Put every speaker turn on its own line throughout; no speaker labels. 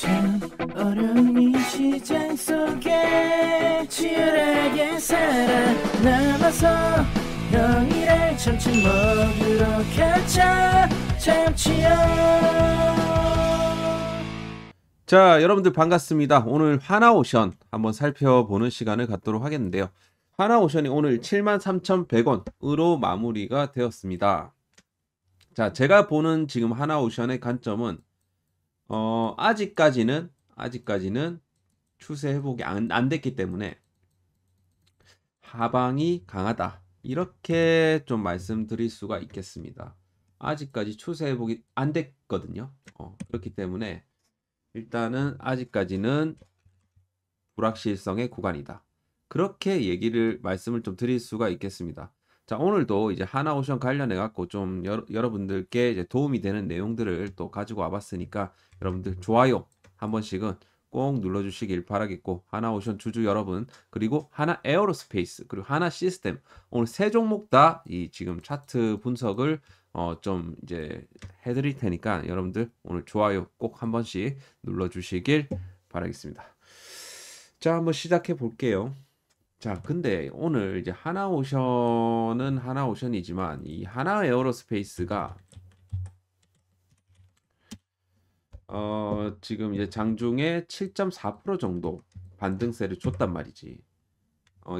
참 어려운 이 시장 속에 치열하게 살아남아서 너희를 참치 먹으러 가자 참치요.
자, 여러분들 반갑습니다. 오늘 하나오션 한번 살펴보는 시간을 갖도록 하겠는데요. 하나오션이 오늘 73,100원으로 마무리가 되었습니다. 자, 제가 보는 지금 하나오션의 관점은 아직까지는 추세 회복이 안 됐기 때문에 하방이 강하다. 이렇게 좀 말씀드릴 수가 있겠습니다. 아직까지 추세 회복이 안 됐거든요. 그렇기 때문에 일단은 아직까지는 불확실성의 구간이다. 그렇게 말씀을 좀 드릴 수가 있겠습니다. 자, 오늘도 이제 하나오션 관련해 갖고 좀 여러분들께 이제 도움이 되는 내용들을 또 가지고 와봤으니까 여러분들 좋아요 한 번씩은 꼭 눌러주시길 바라겠고, 하나오션 주주 여러분, 그리고 하나 에어로스페이스, 그리고 하나 시스템, 오늘 세 종목 다 이 지금 차트 분석을 좀 이제 해드릴 테니까 여러분들 오늘 좋아요 꼭 한 번씩 눌러주시길 바라겠습니다. 자, 한번 시작해 볼게요. 자, 근데 오늘 이제 하나오션은 하나오션이지만 이 하나 에어로스페이스가 지금 이제 장중에 7.4% 정도 반등세를 줬단 말이지.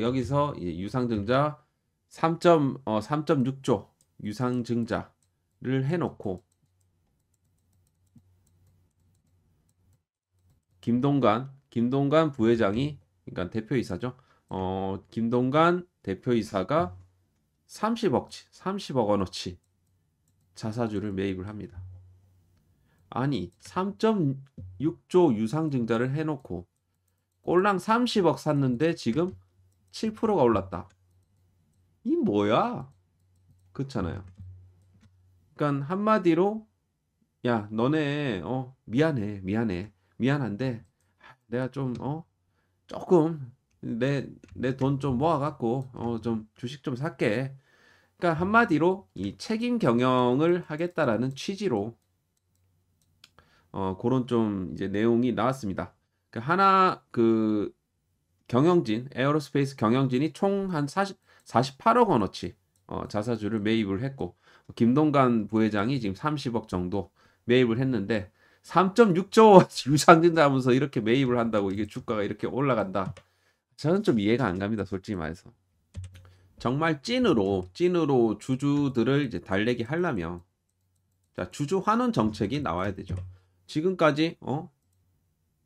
여기서 이제 유상증자 3.6조 유상증자를 해놓고 김동관 부회장이, 그러니까 대표이사죠. 김동관 대표이사가 30억 원어치 자사주를 매입을 합니다. 아니 3.6조 유상증자를 해놓고 꼴랑 30억 샀는데 지금 7%가 올랐다. 이 뭐야? 그렇잖아요. 그러니까 한마디로 야 너네 미안한데 내가 좀 조금 내 돈 좀 모아갖고 좀 주식 좀 살게. 그러니까 한마디로 이 책임 경영을 하겠다라는 취지로 그런 좀 이제 내용이 나왔습니다. 하나 경영진 에어로스페이스 경영진이 총 한 48억 원어치 자사주를 매입을 했고, 김동관 부회장이 지금 30억 정도 매입을 했는데 3.6조 유상증자하면서 이렇게 매입을 한다고 이게 주가가 이렇게 올라간다. 저는 좀 이해가 안 갑니다, 솔직히 말해서. 정말 찐으로 주주들을 이제 달래기 하려면 자, 주주 환원 정책이 나와야 되죠. 지금까지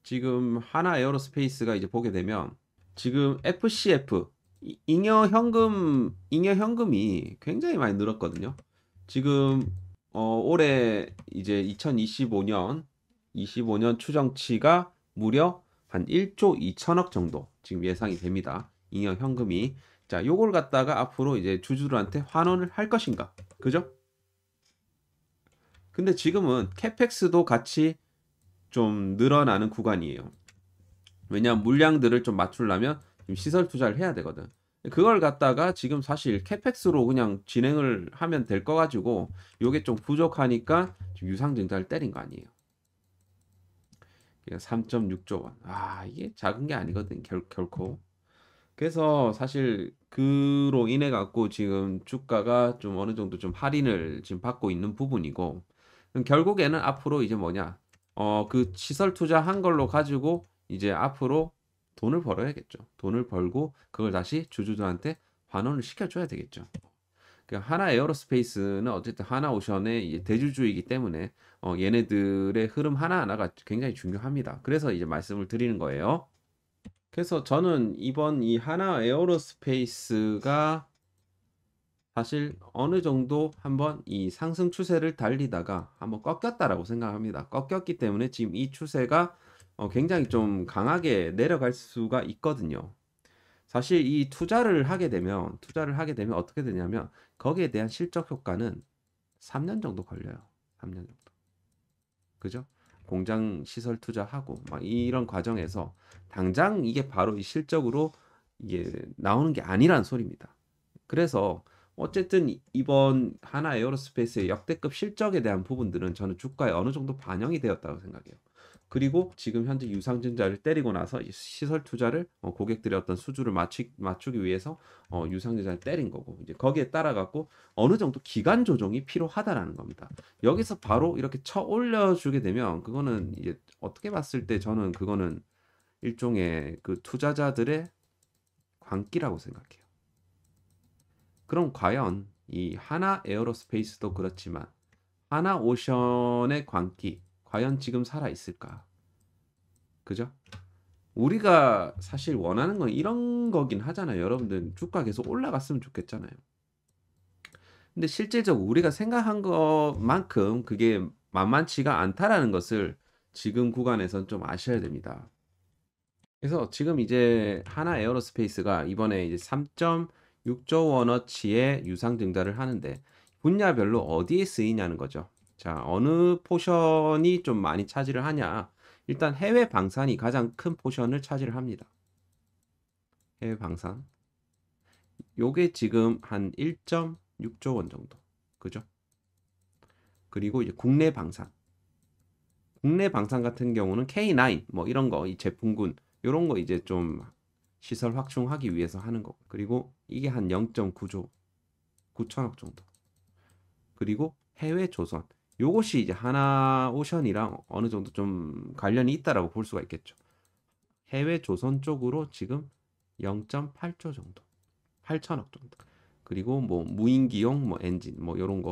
지금 하나 에어로스페이스가 이제 보게 되면 지금 FCF 잉여 현금이 굉장히 많이 늘었거든요. 지금 올해 이제 2025년 추정치가 무려 한 1조 2천억 정도 지금 예상이 됩니다. 잉여 현금이. 자, 요걸 갖다가 앞으로 이제 주주들한테 환원을 할 것인가? 그죠? 근데 지금은 캐펙스도 같이 좀 늘어나는 구간이에요. 왜냐하면 물량들을 좀 맞추려면 시설 투자를 해야 되거든. 그걸 갖다가 지금 사실 캐펙스로 그냥 진행을 하면 될 거 가지고 요게 좀 부족하니까 유상증자를 때린 거 아니에요. 3.6조 원. 이게 작은 게 아니거든, 결코. 그래서 사실 그로 인해 갖고 지금 주가가 좀 어느 정도 좀 할인을 지금 받고 있는 부분이고, 결국에는 앞으로 이제 그 시설 투자한 걸로 가지고 이제 앞으로 돈을 벌어야겠죠. 돈을 벌고 그걸 다시 주주들한테 환원을 시켜줘야 되겠죠. 하나 에어로스페이스는 어쨌든 하나오션의 대주주이기 때문에 얘네들의 흐름 하나하나가 굉장히 중요합니다. 그래서 이제 말씀을 드리는 거예요. 그래서 저는 이번 이 하나 에어로스페이스가 사실 어느 정도 한번 이 상승 추세를 달리다가 한번 꺾였다라고 생각합니다. 꺾였기 때문에 지금 이 추세가 굉장히 좀 강하게 내려갈 수가 있거든요. 사실 이 투자를 하게 되면 어떻게 되냐면 거기에 대한 실적 효과는 3년 정도 걸려요. 3년 정도. 그죠? 공장 시설 투자하고 막 이런 과정에서 당장 이게 바로 이 실적으로 이게 나오는 게 아니란 소리입니다. 그래서 어쨌든 이번 하나 에어로스페이스의 역대급 실적에 대한 부분들은 저는 주가에 어느 정도 반영이 되었다고 생각해요. 그리고 지금 현재 유상증자를 때리고 나서 시설 투자를 고객들의 어떤 수주를 맞추기 위해서 유상증자를 때린 거고 이제 거기에 따라 갖고 어느 정도 기간 조정이 필요하다라는 겁니다. 여기서 바로 이렇게 쳐 올려주게 되면 그거는 이제 어떻게 봤을 때 저는 그거는 일종의 그 투자자들의 광기라고 생각해요. 그럼 과연 이 하나 에어로스페이스도 그렇지만 하나 오션의 광기 과연 지금 살아 있을까? 그죠? 우리가 사실 원하는 건 이런 거긴 하잖아요. 여러분들 주가 계속 올라갔으면 좋겠잖아요. 근데 실질적으로 우리가 생각한 것만큼 그게 만만치가 않다라는 것을 지금 구간에선 좀 아셔야 됩니다. 그래서 지금 이제 하나 에어로스페이스가 이번에 이제 3.6조 원어치의 유상증자를 하는데 분야별로 어디에 쓰이냐는 거죠. 자, 어느 포션이 좀 많이 차지를 하냐? 일단 해외 방산이 가장 큰 포션을 차지를 합니다. 해외 방산. 요게 지금 한 1.6조 원 정도. 그죠? 그리고 이제 국내 방산. 국내 방산 같은 경우는 K9 뭐 이런 거, 이 제품군 이런 거 이제 좀 시설 확충하기 위해서 하는 거. 그리고 이게 한 0.9조 9천억 정도. 그리고 해외 조선. 요것이 이제 하나오션이랑 어느 정도 좀 관련이 있다라고 볼 수가 있겠죠. 해외 조선 쪽으로 지금 0.8조 정도. 8천억 정도. 그리고 뭐 무인기용 뭐 엔진 뭐 요런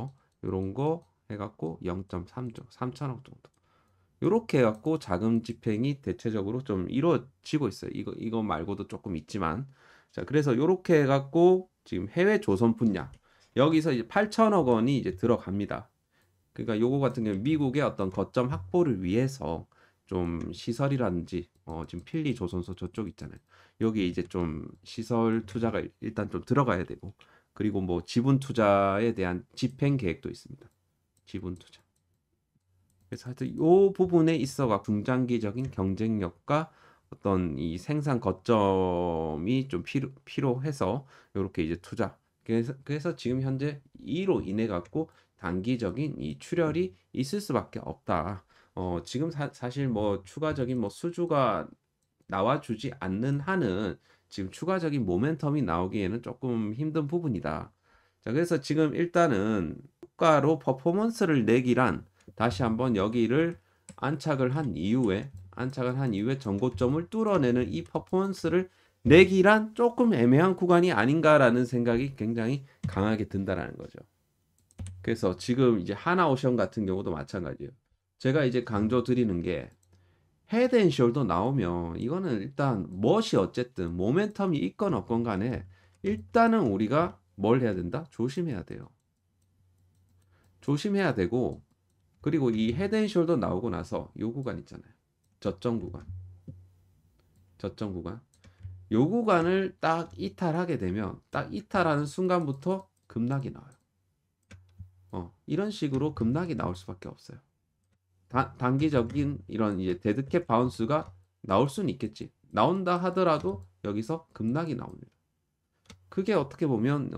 거 해갖고 0.3조 3천억 정도. 요렇게 해갖고 자금 집행이 대체적으로 좀 이루어지고 있어요. 이거 말고도 조금 있지만. 자, 그래서 요렇게 해갖고 지금 해외 조선 분야. 여기서 이제 8천억 원이 이제 들어갑니다. 그러니까 요거 같은 경우 미국의 어떤 거점 확보를 위해서 좀 시설이라든지 지금 필리 조선소 저쪽 있잖아요. 여기 이제 좀 시설 투자가 일단 좀 들어가야 되고 그리고 뭐 지분 투자에 대한 집행 계획도 있습니다. 지분 투자. 그래서 하여튼 요 부분에 있어가 중장기적인 경쟁력과 어떤 이 생산 거점이 좀 필요해서 이렇게 이제 투자. 그래서 지금 현재 이로 인해 갖고 단기적인 이 출혈이 있을 수밖에 없다. 지금 사실 뭐 추가적인 뭐 수주가 나와주지 않는 한은 지금 추가적인 모멘텀이 나오기에는 조금 힘든 부분이다. 자, 그래서 지금 일단은 주가로 퍼포먼스를 내기란 다시 한번 여기를 안착을 한 이후에 전고점을 뚫어내는 이 퍼포먼스를 내기란 조금 애매한 구간이 아닌가라는 생각이 굉장히 강하게 든다라는 거죠. 그래서 지금 이제 하나오션 같은 경우도 마찬가지예요. 제가 이제 강조 드리는 게 헤드앤숄더 나오면 이거는 일단 멋이 어쨌든 모멘텀이 있건 없건 간에 일단은 우리가 뭘 해야 된다? 조심해야 돼요. 조심해야 되고 그리고 이 헤드앤숄더 나오고 나서 요 구간 있잖아요. 저점 구간. 요 구간을 딱 이탈하게 되면 딱 이탈하는 순간부터 급락이 나와요. 이런 식으로 급락이 나올 수밖에 없어요. 단기적인 이런 이제 데드캣 바운스가 나올 수는 있겠지. 나온다 하더라도 여기서 급락이 나옵니다. 그게 어떻게 보면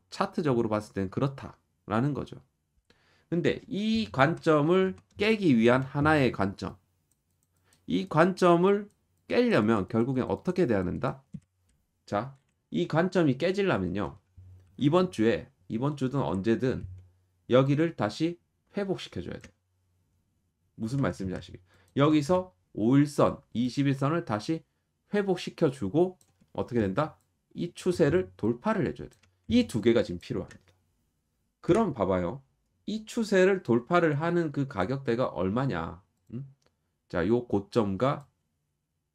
차트적으로 봤을 때는 그렇다라는 거죠. 근데 이 관점을 깨기 위한 하나의 관점. 이 관점을 깨려면 결국엔 어떻게 돼야 된다? 자, 이 관점이 깨지려면요. 이번 주든 언제든 여기를 다시 회복시켜줘야 돼. 무슨 말씀인지 아시겠죠? 여기서 5일선, 21선을 다시 회복시켜주고 어떻게 된다? 이 추세를 돌파를 해줘야 돼. 이 두 개가 지금 필요합니다. 그럼 봐봐요. 이 추세를 돌파를 하는 그 가격대가 얼마냐? 자, 요 고점과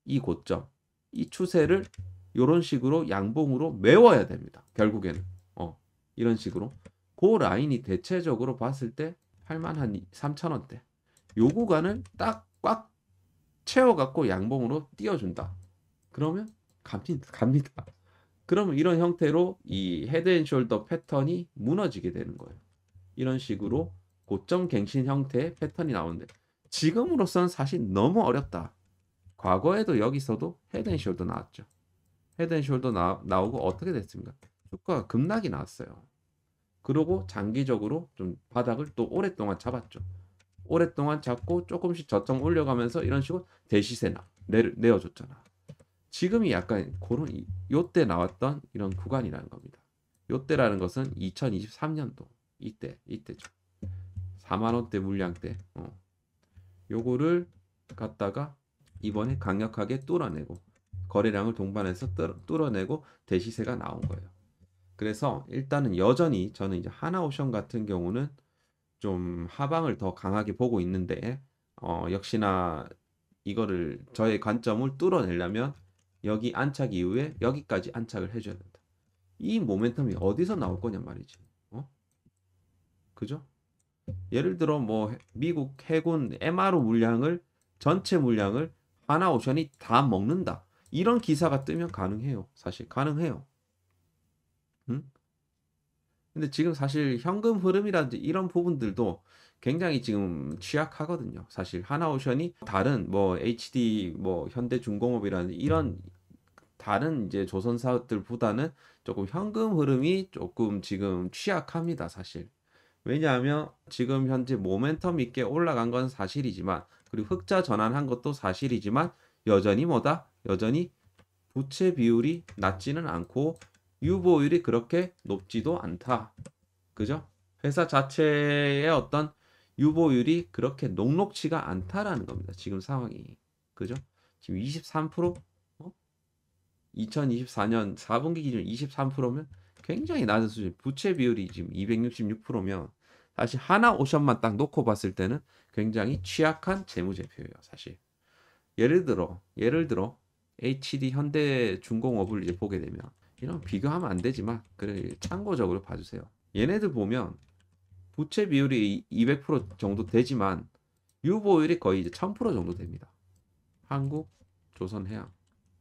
이 고점, 이 추세를 이런 식으로 양봉으로 메워야 됩니다. 결국에는 이런 식으로 그 라인이 대체적으로 봤을 때 8만 한 3,000원대. 요 구간을 딱 꽉 채워갖고 양봉으로 띄워준다. 그러면 갑니다. 그러면 이런 형태로 이 헤드앤숄더 패턴이 무너지게 되는 거예요. 이런 식으로 고점 갱신 형태의 패턴이 나오는데 지금으로서는 사실 너무 어렵다. 과거에도 여기서도 헤드앤숄더 나왔죠. 헤드앤숄더 나오고 어떻게 됐습니까? 주가가 급락이 나왔어요. 그리고 장기적으로 좀 바닥을 또 오랫동안 잡았죠. 오랫동안 잡고 조금씩 저점 올려가면서 이런 식으로 대시세 내어줬잖아. 지금이 약간 그런 요때 나왔던 이런 구간이라는 겁니다. 요때라는 것은 2023년도 이때죠. 4만 원대 물량 때 요거를 갖다가 이번에 강력하게 뚫어내고 거래량을 동반해서 뚫어내고 대시세가 나온 거예요. 그래서 일단은 여전히 저는 이제 하나오션 같은 경우는 좀 하방을 더 강하게 보고 있는데 역시나 이거를 저의 관점을 뚫어내려면 여기 안착 이후에 여기까지 안착을 해줘야 된다. 이 모멘텀이 어디서 나올 거냐 말이지. 그죠? 예를 들어 뭐 미국 해군 MRO 물량을 전체 물량을 하나오션이 다 먹는다. 이런 기사가 뜨면 가능해요. 사실 가능해요. 응? 근데 지금 사실 현금 흐름이라든지 이런 부분들도 굉장히 지금 취약하거든요. 사실 하나오션이 다른 뭐 HD 뭐 현대중공업이라는 이런 다른 이제 조선사들보다는 조금 현금 흐름이 조금 지금 취약합니다. 사실. 왜냐하면 지금 현재 모멘텀 있게 올라간 건 사실이지만 그리고 흑자 전환한 것도 사실이지만 여전히 뭐다? 여전히 부채 비율이 낮지는 않고 유보율이 그렇게 높지도 않다. 그죠? 회사 자체의 어떤 유보율이 그렇게 녹록치가 않다라는 겁니다. 지금 상황이. 그죠? 지금 23%? 2024년 4분기 기준 23%면 굉장히 낮은 수준. 부채 비율이 지금 266%면 사실 하나오션만 딱 놓고 봤을 때는 굉장히 취약한 재무제표예요. 사실. 예를 들어 HD 현대중공업을 이제 보게 되면 이런 비교하면 안 되지만 그래 참고적으로 봐주세요. 얘네들 보면 부채 비율이 200% 정도 되지만 유보율이 거의 이제 1000% 정도 됩니다. 한국, 조선해양,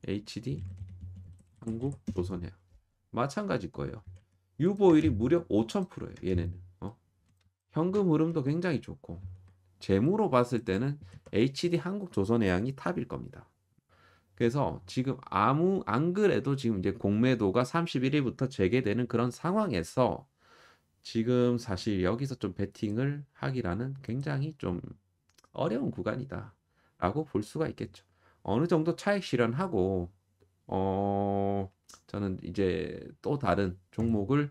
HD, 한국, 조선해양 마찬가지 거예요. 유보율이 무려 5000%예요. 얘네는 현금 흐름도 굉장히 좋고 재무로 봤을 때는 HD, 한국, 조선해양이 탑일 겁니다. 그래서 지금 안 그래도 지금 이제 공매도가 31일부터 재개되는 그런 상황에서 지금 사실 여기서 좀 베팅을 하기라는 굉장히 좀 어려운 구간이다라고 볼 수가 있겠죠. 어느 정도 차익 실현하고 저는 이제 또 다른 종목을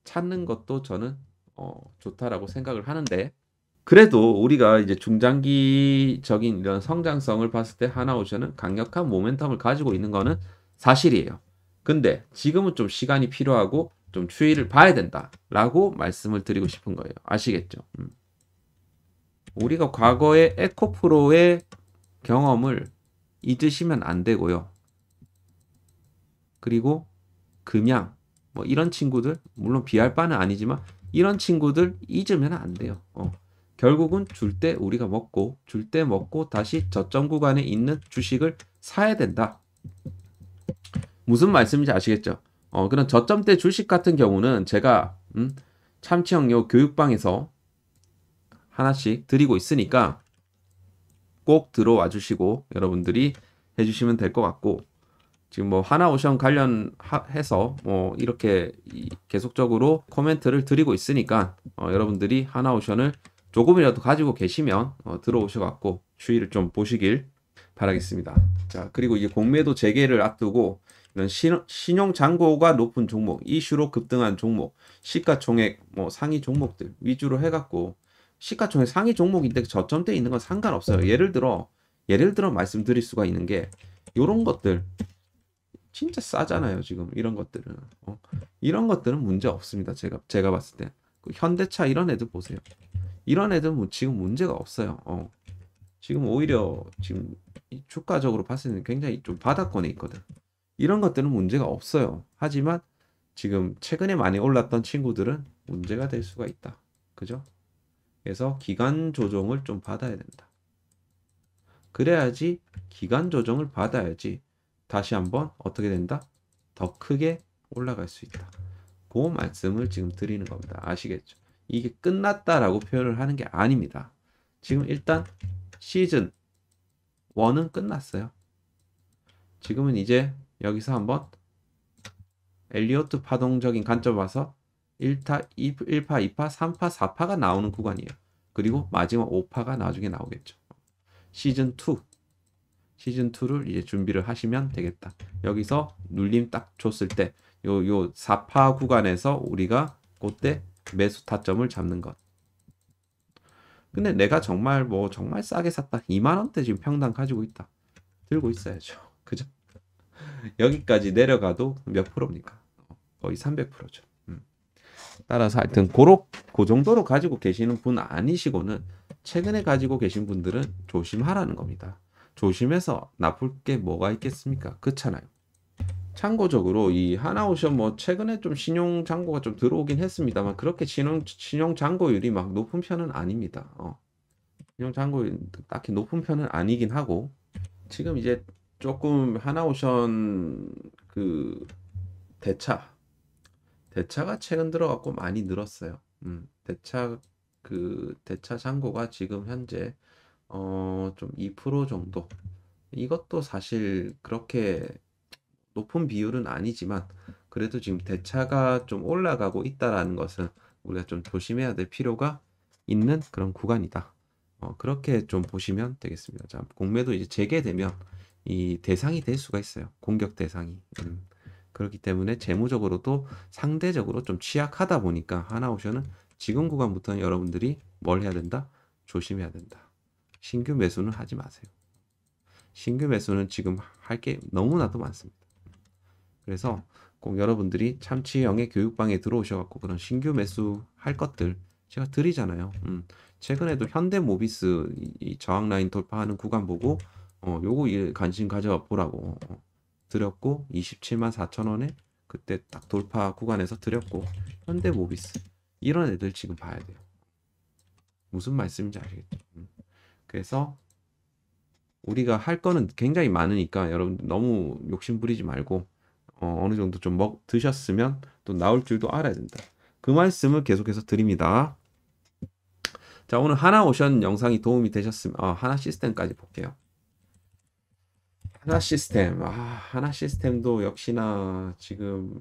찾는 것도 저는 좋다라고 생각을 하는데 그래도 우리가 이제 중장기적인 이런 성장성을 봤을 때 하나오션은 강력한 모멘텀을 가지고 있는 거는 사실이에요. 근데 지금은 좀 시간이 필요하고 좀 추이를 봐야 된다라고 말씀을 드리고 싶은 거예요. 아시겠죠? 우리가 과거의 에코프로의 경험을 잊으시면 안 되고요. 그리고 금양 뭐 이런 친구들 물론 비할 바는 아니지만 이런 친구들 잊으면 안 돼요. 결국은 줄 때 우리가 먹고 줄 때 먹고 다시 저점 구간에 있는 주식을 사야 된다. 무슨 말씀인지 아시겠죠? 그런 저점대 주식 같은 경우는 제가 참치형요 교육방에서 하나씩 드리고 있으니까 꼭 들어와 주시고 여러분들이 해주시면 될 것 같고 지금 뭐 하나오션 관련해서 뭐 이렇게 계속적으로 코멘트를 드리고 있으니까 여러분들이 하나오션을 조금이라도 가지고 계시면 들어오셔갖고 추이를 좀 보시길 바라겠습니다. 자 그리고 이제 공매도 재개를 앞두고 이런 신용 잔고가 높은 종목, 이슈로 급등한 종목, 시가총액 뭐 상위 종목들 위주로 해갖고 시가총액 상위 종목인데 저점대 있는 건 상관없어요. 예를 들어 말씀드릴 수가 있는 게 이런 것들 진짜 싸잖아요. 지금 이런 것들은 이런 것들은 문제 없습니다. 제가 봤을 때 현대차 이런 애들 보세요. 이런 애들은 지금 문제가 없어요. 지금 오히려 지금 주가적으로 봤을 때는 굉장히 좀 바닥권에 있거든. 이런 것들은 문제가 없어요. 하지만 지금 최근에 많이 올랐던 친구들은 문제가 될 수가 있다. 그죠? 그래서 기간 조정을 좀 받아야 된다. 그래야지 기간 조정을 받아야지 다시 한번 어떻게 된다? 더 크게 올라갈 수 있다. 그 말씀을 지금 드리는 겁니다. 아시겠죠? 이게 끝났다라고 표현을 하는 게 아닙니다. 지금 일단 시즌 1은 끝났어요. 지금은 이제 여기서 한번 엘리어트 파동적인 관점 와서 1파, 2파, 3파, 4파가 나오는 구간이에요. 그리고 마지막 5파가 나중에 나오겠죠. 시즌2를 이제 준비를 하시면 되겠다. 여기서 눌림 딱 줬을 때 요 4파 구간에서 우리가 그때 매수 타점을 잡는 것. 근데 내가 정말 정말 싸게 샀다. 2만 원대 지금 평당 가지고 있다. 들고 있어야죠. 그죠? 여기까지 내려가도 몇 프로입니까? 거의 300%죠. 따라서 하여튼 그 정도로 가지고 계시는 분 아니시고는 최근에 가지고 계신 분들은 조심하라는 겁니다. 조심해서 나쁠 게 뭐가 있겠습니까? 그렇잖아요. 참고적으로 이 하나오션 최근에 좀 신용 잔고가 좀 들어오긴 했습니다만 그렇게 신용 잔고율이 막 높은 편은 아닙니다. 신용 잔고율 딱히 높은 편은 아니긴 하고 지금 이제 조금 하나오션 그 대차가 최근 들어갖고 많이 늘었어요. 대차 잔고가 지금 현재 좀 2% 정도. 이것도 사실 그렇게 높은 비율은 아니지만 그래도 지금 대차가 좀 올라가고 있다라는 것은 우리가 좀 조심해야 될 필요가 있는 그런 구간이다. 그렇게 좀 보시면 되겠습니다. 자, 공매도 이제 재개되면 이 대상이 될 수가 있어요. 공격 대상이. 그렇기 때문에 재무적으로도 상대적으로 좀 취약하다 보니까 하나옵션은 지금 구간부터는 여러분들이 뭘 해야 된다? 조심해야 된다. 신규 매수는 하지 마세요. 신규 매수는 지금 할 게 너무나도 많습니다. 그래서 꼭 여러분들이 참치형의 교육방에 들어오셔갖고 그런 신규 매수 할 것들 제가 드리잖아요. 최근에도 현대모비스 이 저항 라인 돌파하는 구간 보고 요거 관심 가져 보라고 드렸고 27만 4천 원에 그때 딱 돌파 구간에서 드렸고 현대모비스 이런 애들 지금 봐야 돼요. 무슨 말씀인지 아시겠죠? 그래서 우리가 할 거는 굉장히 많으니까 여러분 너무 욕심 부리지 말고 어느 정도 좀 드셨으면 또 나올 줄도 알아야 된다. 그 말씀을 계속해서 드립니다. 자, 오늘 하나오션 영상이 도움이 되셨으면 하나시스템까지 볼게요. 하나시스템도 역시나 지금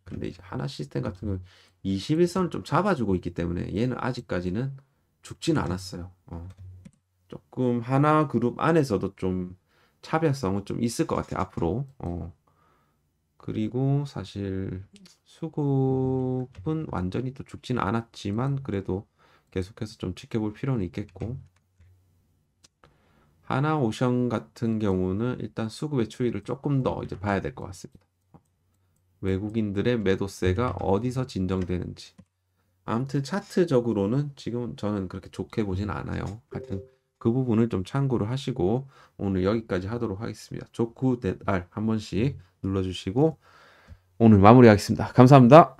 근데 이제 하나시스템 같은 건 21선을 좀 잡아주고 있기 때문에 얘는 아직까지는 죽진 않았어요. 조금 하나그룹 안에서도 좀 차별성은 좀 있을 것 같아요. 앞으로. 그리고 사실 수급은 완전히 또 죽지는 않았지만 그래도 계속해서 좀 지켜볼 필요는 있겠고 하나오션 같은 경우는 일단 수급의 추이를 조금 더 이제 봐야 될 것 같습니다. 외국인들의 매도세가 어디서 진정되는지. 아무튼 차트적으로는 지금 저는 그렇게 좋게 보진 않아요. 하여튼 그 부분을 좀 참고를 하시고 오늘 여기까지 하도록 하겠습니다. 좋고 댓알 한 번씩 눌러주시고 오늘 마무리하겠습니다. 감사합니다.